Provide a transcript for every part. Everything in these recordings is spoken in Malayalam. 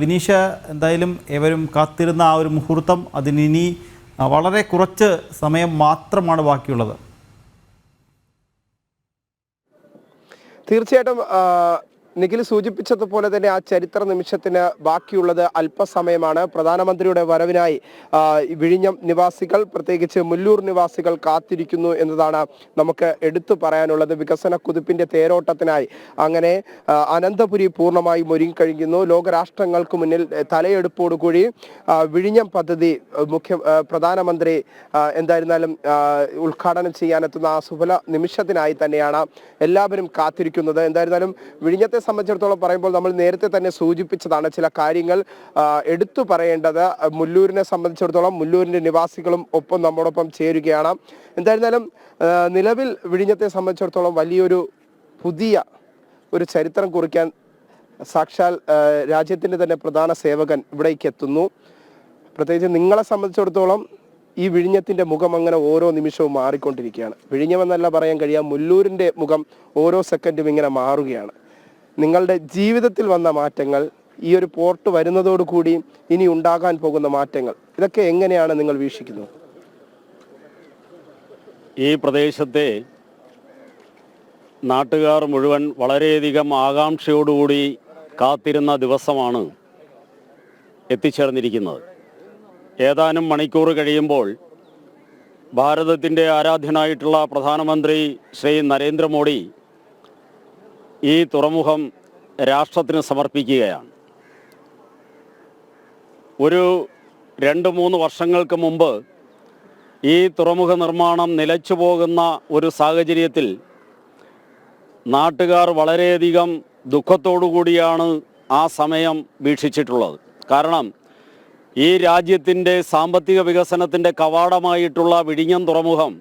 വിനീഷ, എന്തായാലും ഏവരും കാത്തിരുന്ന ആ ഒരു മുഹൂർത്തം, അതിനി വളരെ കുറച്ച് സമയം മാത്രമാണ് ബാക്കിയുള്ളത്. തീർച്ചയായിട്ടും നിഖിൽ സൂചിപ്പിച്ചതുപോലെ തന്നെ ആ ചരിത്ര നിമിഷത്തിന് ബാക്കിയുള്ളത് അല്പസമയമാണ്. പ്രധാനമന്ത്രിയുടെ വരവിനായി വിഴിഞ്ഞം നിവാസികൾ, പ്രത്യേകിച്ച് മുല്ലൂർ നിവാസികൾ കാത്തിരിക്കുന്നു എന്നതാണ് നമുക്ക് എടുത്തു പറയാനുള്ളത്. വികസന കുതിപ്പിന്റെ തേരോട്ടത്തിനായി അങ്ങനെ അനന്തപുരി പൂർണ്ണമായി ഒരുങ്ങിക്കഴിഞ്ഞു. ലോകരാഷ്ട്രങ്ങൾക്ക് മുന്നിൽ തലയെടുപ്പോടുകൂടി വിഴിഞ്ഞം പദ്ധതി പ്രധാനമന്ത്രി എന്തായിരുന്നാലും ഉദ്ഘാടനം ചെയ്യാനെത്തുന്ന ആ സുഫല നിമിഷത്തിനായി തന്നെയാണ് എല്ലാവരും കാത്തിരിക്കുന്നത്. എന്തായിരുന്നാലും വിഴിഞ്ഞത്തെ സംബന്ധിച്ചിടത്തോളം പറയുമ്പോൾ നമ്മൾ നേരത്തെ തന്നെ സൂചിപ്പിച്ചതാണ് ചില കാര്യങ്ങൾ എടുത്തു പറയേണ്ടത്. മുല്ലൂരിനെ സംബന്ധിച്ചിടത്തോളം മുല്ലൂരിന്റെ നിവാസികളും ഒപ്പം നമ്മോടൊപ്പം ചേരുകയാണ്. എന്തായിരുന്നാലും നിലവിൽ വിഴിഞ്ഞത്തെ സംബന്ധിച്ചിടത്തോളം വലിയൊരു പുതിയ ഒരു ചരിത്രം കുറിക്കാൻ സാക്ഷാൽ രാജ്യത്തിന്റെ തന്നെ പ്രധാന സേവകൻ ഇവിടേക്ക് എത്തുന്നു. പ്രത്യേകിച്ച് നിങ്ങളെ സംബന്ധിച്ചിടത്തോളം ഈ വിഴിഞ്ഞത്തിന്റെ മുഖം അങ്ങനെ ഓരോ നിമിഷവും മാറിക്കൊണ്ടിരിക്കുകയാണ്. വിഴിഞ്ഞമെന്നല്ല പറയാൻ കഴിയാം, മുല്ലൂരിന്റെ മുഖം ഓരോ സെക്കൻഡും ഇങ്ങനെ മാറുകയാണ്. നിങ്ങളുടെ ജീവിതത്തിൽ വന്ന മാറ്റങ്ങൾ, ഈ ഒരു പോർട്ട് വരുന്നതോടുകൂടി ഇനി ഉണ്ടാകാൻ പോകുന്ന മാറ്റങ്ങൾ, ഇതൊക്കെ എങ്ങനെയാണ് നിങ്ങൾ വീക്ഷിക്കുന്നത്? ഈ പ്രദേശത്തെ നാട്ടുകാർ മുഴുവൻ വളരെയധികം ആകാംക്ഷയോടുകൂടി കാത്തിരുന്ന ദിവസമാണ് എത്തിച്ചേർന്നിരിക്കുന്നത്. ഏതാനും മണിക്കൂർ കഴിയുമ്പോൾ ഭാരതത്തിൻ്റെ ആരാധ്യനായിട്ടുള്ള പ്രധാനമന്ത്രി ശ്രീ നരേന്ദ്രമോദി ഈ തുറമുഖം രാഷ്ട്രത്തിന് സമർപ്പിക്കുകയാണ്. ഒരു 2-3 വർഷങ്ങൾക്ക് മുമ്പ് ഈ തുറമുഖ നിർമ്മാണം നിലച്ചു പോകുന്ന ഒരു സാഹചര്യത്തിൽ നാട്ടുകാർ വളരെയധികം ദുഃഖത്തോടു കൂടിയാണ് ആ സമയം വീക്ഷിച്ചിട്ടുള്ളത്. കാരണം ഈ രാജ്യത്തിൻ്റെ സാമ്പത്തിക വികസനത്തിൻ്റെ കവാടമായിട്ടുള്ള വിഴിഞ്ഞം തുറമുഖം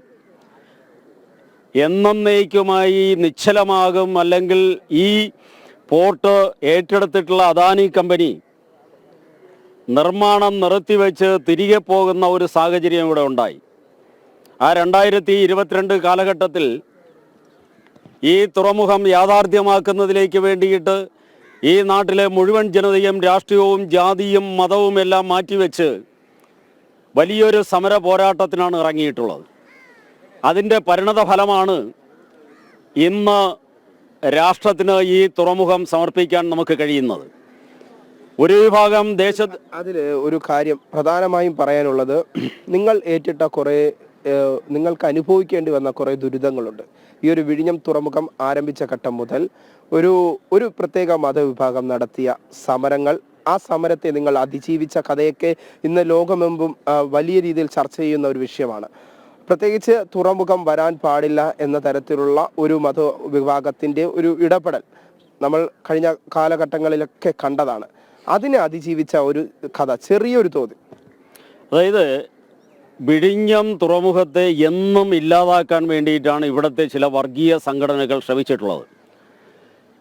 എന്നേക്കുമായി നിശ്ചലമാകും, അല്ലെങ്കിൽ ഈ പോർട്ട് ഏറ്റെടുത്തിട്ടുള്ള അദാനി കമ്പനി നിർമ്മാണം നിർത്തിവെച്ച് തിരികെ പോകുന്ന ഒരു സാഹചര്യം ഇവിടെ ഉണ്ടായി. ആ 2022 കാലഘട്ടത്തിൽ ഈ തുറമുഖം യാഥാർത്ഥ്യമാക്കുന്നതിലേക്ക് വേണ്ടിയിട്ട് ഈ നാട്ടിലെ മുഴുവൻ ജനതയും രാഷ്ട്രീയവും ജാതിയും മതവും എല്ലാം മാറ്റിവെച്ച് വലിയൊരു സമര പോരാട്ടത്തിനാണ് ഇറങ്ങിയിട്ടുള്ളത്. അതിൻ്റെ പരിണത ഫലമാണ് ഇന്ന് രാഷ്ട്രത്തിന് ഈ തുറമുഖം സമർപ്പിക്കാൻ നമുക്ക് കഴിയുന്നത്. ഒരു വിഭാഗം അതിൽ ഒരു കാര്യം പ്രധാനമായും പറയാനുള്ളത്, നിങ്ങൾ ഏറ്റിട്ട കുറേ നിങ്ങൾക്ക് അനുഭവിക്കേണ്ടി വന്ന കുറേ ദുരിതങ്ങളുണ്ട്. ഈ ഒരു വിഴിഞ്ഞം തുറമുഖം ആരംഭിച്ച ഘട്ടം മുതൽ ഒരു പ്രത്യേക മതവിഭാഗം നടത്തിയ സമരങ്ങൾ, ആ സമരത്തെ നിങ്ങൾ അതിജീവിച്ച കഥയൊക്കെ ഇന്ന് ലോകമെമ്പും വലിയ രീതിയിൽ ചർച്ച ചെയ്യുന്ന ഒരു വിഷയമാണ്. പ്രത്യേകിച്ച് തുറമുഖം വരാൻ പാടില്ല എന്ന തരത്തിലുള്ള ഒരു മതവിഭാഗത്തിൻ്റെ ഒരു ഇടപെടൽ നമ്മൾ കഴിഞ്ഞ കാലഘട്ടങ്ങളിലൊക്കെ കണ്ടതാണ്. അതിനെ അതിജീവിച്ച ഒരു കഥ ചെറിയൊരു തോതിൽ, അതായത് വിഴിഞ്ഞം തുറമുഖത്തെ എന്നും ഇല്ലാതാക്കാൻ വേണ്ടിയിട്ടാണ് ഇവിടുത്തെ ചില വർഗീയ സംഘടനകൾ ശ്രമിച്ചിട്ടുള്ളത്.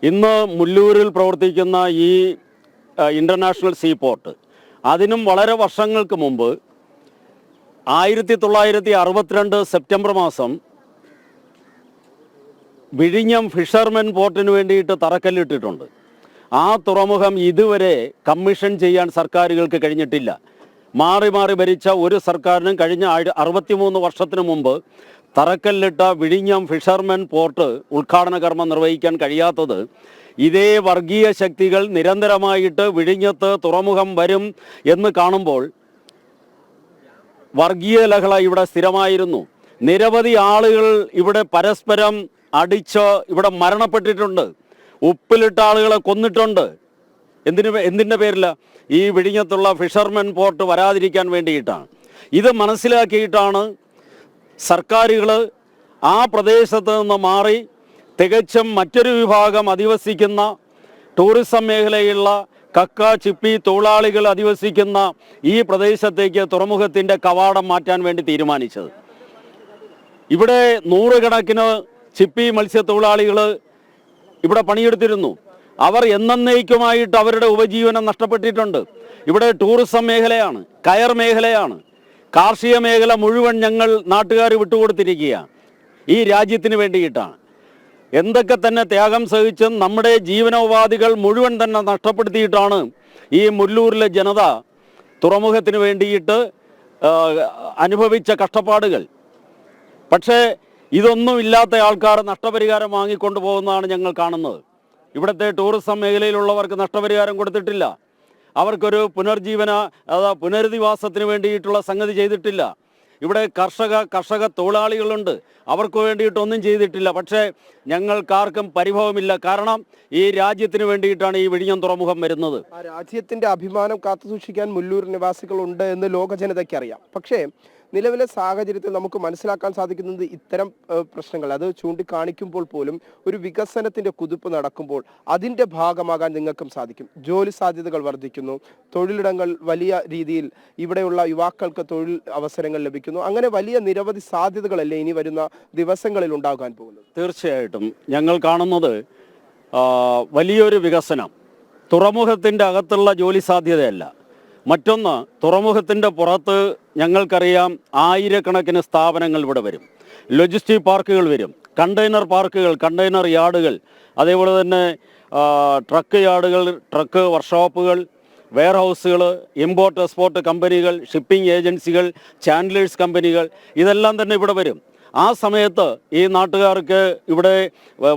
ഇന്ന് മുല്ലൂരിൽ പ്രവർത്തിക്കുന്ന ഈ ഇൻ്റർനാഷണൽ സീ പോർട്ട്, അതിനും വളരെ വർഷങ്ങൾക്ക് മുമ്പ് 1962 സെപ്റ്റംബർ മാസം വിഴിഞ്ഞം ഫിഷർമെൻ പോർട്ടിന് വേണ്ടിയിട്ട് തറക്കല്ലിട്ടിട്ടുണ്ട്. ആ തുറമുഖം ഇതുവരെ കമ്മീഷൻ ചെയ്യാൻ സർക്കാരുകൾക്ക് കഴിഞ്ഞിട്ടില്ല. മാറി മാറി ഭരിച്ച ഒരു സർക്കാരിനും കഴിഞ്ഞ 63 വർഷത്തിന് മുമ്പ് തറക്കല്ലിട്ട വിഴിഞ്ഞം ഫിഷർമെൻ പോർട്ട് ഉദ്ഘാടന കർമ്മം നിർവഹിക്കാൻ കഴിയാത്തത് ഇതേ വർഗീയ ശക്തികൾ നിരന്തരമായിട്ട് വിഴിഞ്ഞത്ത് തുറമുഖം വരും എന്ന് കാണുമ്പോൾ, വർഗീയ ലഹള ഇവിടെ സ്ഥിരമായിരുന്നു. നിരവധി ആളുകൾ ഇവിടെ പരസ്പരം അടിച്ച് ഇവിടെ മരണപ്പെട്ടിട്ടുണ്ട്. ഉപ്പിലിട്ട ആളുകളെ കൊന്നിട്ടുണ്ട്. എന്തിൻ്റെ പേരില്ല? ഈ വിഴിഞ്ഞത്തുള്ള ഫിഷർമെൻ പോർട്ട് വരാതിരിക്കാൻ വേണ്ടിയിട്ടാണ്. ഇത് മനസ്സിലാക്കിയിട്ടാണ് സർക്കാരുകൾ ആ പ്രദേശത്ത് നിന്ന് മാറി തികച്ചും മറ്റൊരു വിഭാഗം അധിവസിക്കുന്ന ടൂറിസം മേഖലയുള്ള കക്ക ചിപ്പി തൊഴിലാളികൾ അധിവസിക്കുന്ന ഈ പ്രദേശത്തേക്ക് തുറമുഖത്തിൻ്റെ കവാടം മാറ്റാൻ വേണ്ടി തീരുമാനിച്ചത്. ഇവിടെ നൂറുകണക്കിന് ചിപ്പി മത്സ്യത്തൊഴിലാളികൾ ഇവിടെ പണിയെടുത്തിരുന്നു. അവർ എന്നേക്കുമായിട്ട് അവരുടെ ഉപജീവനം നഷ്ടപ്പെട്ടിട്ടുണ്ട്. ഇവിടെ ടൂറിസം മേഖലയാണ്, കയർ മേഖലയാണ്, കാർഷിക മേഖല മുഴുവൻ ഞങ്ങൾ നാട്ടുകാർ വിട്ടുകൊടുത്തിരിക്കുകയാണ് ഈ രാജ്യത്തിന് വേണ്ടിയിട്ടാണ്. എന്തൊക്കെ തന്നെ ത്യാഗം സഹിച്ചും നമ്മുടെ ജീവനോപാധികൾ മുഴുവൻ തന്നെ നഷ്ടപ്പെടുത്തിയിട്ടാണ് ഈ മുല്ലൂരിലെ ജനത തുറമുഖത്തിന് വേണ്ടിയിട്ട് അനുഭവിച്ച കഷ്ടപ്പാടുകൾ. പക്ഷേ ഇതൊന്നും ഇല്ലാത്ത ആൾക്കാർ നഷ്ടപരിഹാരം വാങ്ങിക്കൊണ്ടു പോകുന്നതാണ് ഞങ്ങൾ കാണുന്നത്. ഇവിടുത്തെ ടൂറിസം മേഖലയിലുള്ളവർക്ക് നഷ്ടപരിഹാരം കൊടുത്തിട്ടില്ല. അവർക്കൊരു പുനരധിവാസത്തിന് വേണ്ടിയിട്ടുള്ള സംഗതി ചെയ്തിട്ടില്ല. ഇവിടെ കർഷക തൊഴിലാളികളുണ്ട്, അവർക്ക് വേണ്ടിയിട്ടൊന്നും ചെയ്തിട്ടില്ല. പക്ഷേ ഞങ്ങൾക്കാർക്കും പരിഭവമില്ല. കാരണം ഈ രാജ്യത്തിന് വേണ്ടിയിട്ടാണ് ഈ വിഴിഞ്ഞം തുറമുഖം വരുന്നത്. ആ രാജ്യത്തിന്റെ അഭിമാനം കാത്തുസൂക്ഷിക്കാൻ മുല്ലൂർ നിവാസികളുണ്ട് എന്ന് ലോക ജനതയ്ക്ക് അറിയാം. പക്ഷേ നിലവിലെ സാഹചര്യത്തിൽ നമുക്ക് മനസ്സിലാക്കാൻ സാധിക്കുന്നത് ഇത്തരം പ്രശ്നങ്ങൾ അത് ചൂണ്ടിക്കാണിക്കുമ്പോൾ പോലും ഒരു വികസനത്തിന്റെ കുതിപ്പ് നടക്കുമ്പോൾ അതിന്റെ ഭാഗമാകാൻ നിങ്ങൾക്കും സാധിക്കും. ജോലി സാധ്യതകൾ വർദ്ധിക്കുന്നു, തൊഴിലിടങ്ങൾ വലിയ രീതിയിൽ ഇവിടെയുള്ള യുവാക്കൾക്ക് തൊഴിൽ അവസരങ്ങൾ ലഭിക്കുന്നു. അങ്ങനെ വലിയ നിരവധി സാധ്യതകളല്ലേ ഇനി വരുന്ന ദിവസങ്ങളിൽ ഉണ്ടാകാൻ പോകുന്നത്? തീർച്ചയായിട്ടും ഞങ്ങൾ കാണുന്നത് വലിയൊരു വികസനം തുറമുഖത്തിൻ്റെ അകത്തുള്ള ജോലി സാധ്യതയല്ല. മറ്റൊന്ന്, തുറമുഖത്തിൻ്റെ പുറത്ത് ഞങ്ങൾക്കറിയാം ആയിരക്കണക്കിന് സ്ഥാപനങ്ങൾ ഇവിടെ വരും, ലോജിസ്റ്റിക് പാർക്കുകൾ വരും, കണ്ടെയ്നർ പാർക്കുകൾ, കണ്ടെയ്നർ യാർഡുകൾ, അതേപോലെ തന്നെ ട്രക്ക് യാർഡുകൾ, ട്രക്ക് വർക്ക്ഷോപ്പുകൾ, വെയർ ഹൗസുകൾ, ഇമ്പോർട്ട് എക്സ്പോർട്ട് കമ്പനികൾ, ഷിപ്പിംഗ് ഏജൻസികൾ, ചാൻഡലേഴ്സ് കമ്പനികൾ, ഇതെല്ലാം തന്നെ ഇവിടെ വരും. ആ സമയത്ത് ഈ നാട്ടുകാർക്ക് ഇവിടെ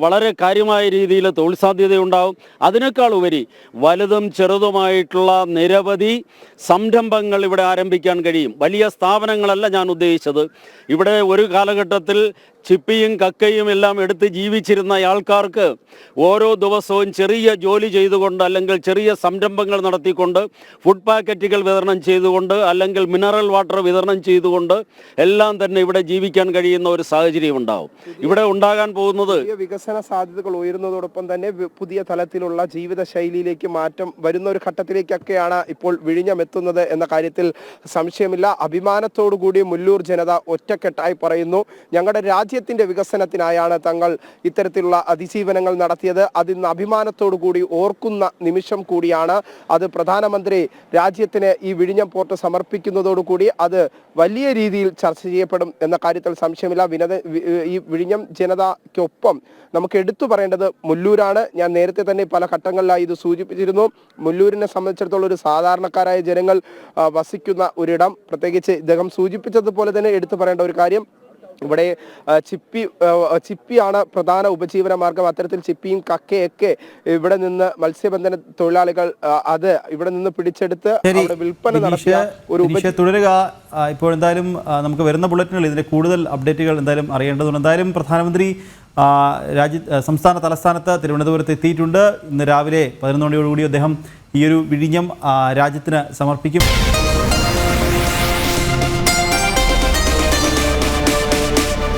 വളരെ കാര്യമായ രീതിയിൽ തൊഴിൽ സാധ്യതയുണ്ടാകും. അതിനേക്കാൾ ഉപരി വലുതും ചെറുതുമായിട്ടുള്ള നിരവധി സംരംഭങ്ങൾ ഇവിടെ ആരംഭിക്കാൻ കഴിയും. വലിയ സ്ഥാപനങ്ങളല്ല ഞാൻ ഉദ്ദേശിച്ചത്. ഇവിടെ ഒരു കാലഘട്ടത്തിൽ ചിപ്പിയും കക്കയും എല്ലാം എടുത്ത് ജീവിച്ചിരുന്ന ആൾക്കാർക്ക് ഓരോ ദിവസവും ചെറിയ ജോലി ചെയ്തുകൊണ്ട് അല്ലെങ്കിൽ ചെറിയ സംരംഭങ്ങൾ നടത്തിക്കൊണ്ട് ഫുഡ് പാക്കറ്റുകൾ വിതരണം ചെയ്തുകൊണ്ട് അല്ലെങ്കിൽ മിനറൽ വാട്ടർ വിതരണം ചെയ്തുകൊണ്ട് എല്ലാം തന്നെ ഇവിടെ ജീവിക്കാൻ കഴിയുന്ന ഒരു സാഹചര്യം ഉണ്ടാവും. ഇവിടെ ഉണ്ടാകാൻ പോകുന്നത് വികസന സാധ്യതകൾ ഉയരുന്നതോടൊപ്പം തന്നെ പുതിയ തലത്തിലുള്ള ജീവിത ശൈലിയിലേക്ക് മാറ്റം വരുന്ന ഒരു ഘട്ടത്തിലേക്കൊക്കെയാണ് ഇപ്പോൾ വിഴിഞ്ഞം എത്തുന്നത് എന്ന കാര്യത്തിൽ സംശയമില്ല. അഭിമാനത്തോടുകൂടി മുല്ലൂർ ജനത ഒറ്റക്കെട്ടായി പറയുന്നു, ഞങ്ങളുടെ രാജ്യത്തിന്റെ വികസനത്തിനായാണ് തങ്ങൾ ഇത്തരത്തിലുള്ള അതിജീവനങ്ങൾ നടത്തിയത്. അതിന് അഭിമാനത്തോടുകൂടി ഓർക്കുന്ന നിമിഷം കൂടിയാണ്. അത് പ്രധാനമന്ത്രി രാജ്യത്തിന് ഈ വിഴിഞ്ഞം പോർട്ട് സമർപ്പിക്കുന്നതോടുകൂടി അത് വലിയ രീതിയിൽ ചർച്ച ചെയ്യപ്പെടും എന്ന കാര്യത്തിൽ സംശയമില്ല. ഈ വിഴിഞ്ഞം ജനതയ്ക്കൊപ്പം നമുക്ക് എടുത്തു പറയേണ്ടത് മുല്ലൂരാണ്. ഞാൻ നേരത്തെ തന്നെ പല ഘട്ടങ്ങളിലായി ഇത് സൂചിപ്പിച്ചിരുന്നു. മുല്ലൂരിനെ സംബന്ധിച്ചിടത്തോളം ഒരു സാധാരണക്കാരായ ജനങ്ങൾ വസിക്കുന്ന ഒരിടം, പ്രത്യേകിച്ച് ഇദ്ദേഹം സൂചിപ്പിച്ചതുപോലെ തന്നെ എടുത്തു പറയേണ്ട ഒരു കാര്യം, ഇവിടെ ചിപ്പിയാണ് പ്രധാന ഉപജീവന മാർഗം. അത്തരത്തിൽ ചിപ്പിയും കക്കയൊക്കെ ഇവിടെ നിന്ന് മത്സ്യബന്ധന തൊഴിലാളികൾ അത് ഇവിടെ നിന്ന് പിടിച്ചെടുത്ത് വിൽപ്പന നടത്തിയ ഒരു തുടരുക. ഇപ്പോൾ എന്തായാലും നമുക്ക് വരുന്ന ബുള്ളറ്റിനുകൾ ഇതിന്റെ കൂടുതൽ അപ്ഡേറ്റുകൾ എന്തായാലും അറിയേണ്ടതുണ്ട്. എന്തായാലും പ്രധാനമന്ത്രി തലസ്ഥാനത്ത് തിരുവനന്തപുരത്ത് എത്തിയിട്ടുണ്ട്. ഇന്ന് രാവിലെ 11 മണിയോടുകൂടി അദ്ദേഹം ഈ ഒരു വിഴിഞ്ഞം രാജ്യത്തിന് സമർപ്പിക്കും.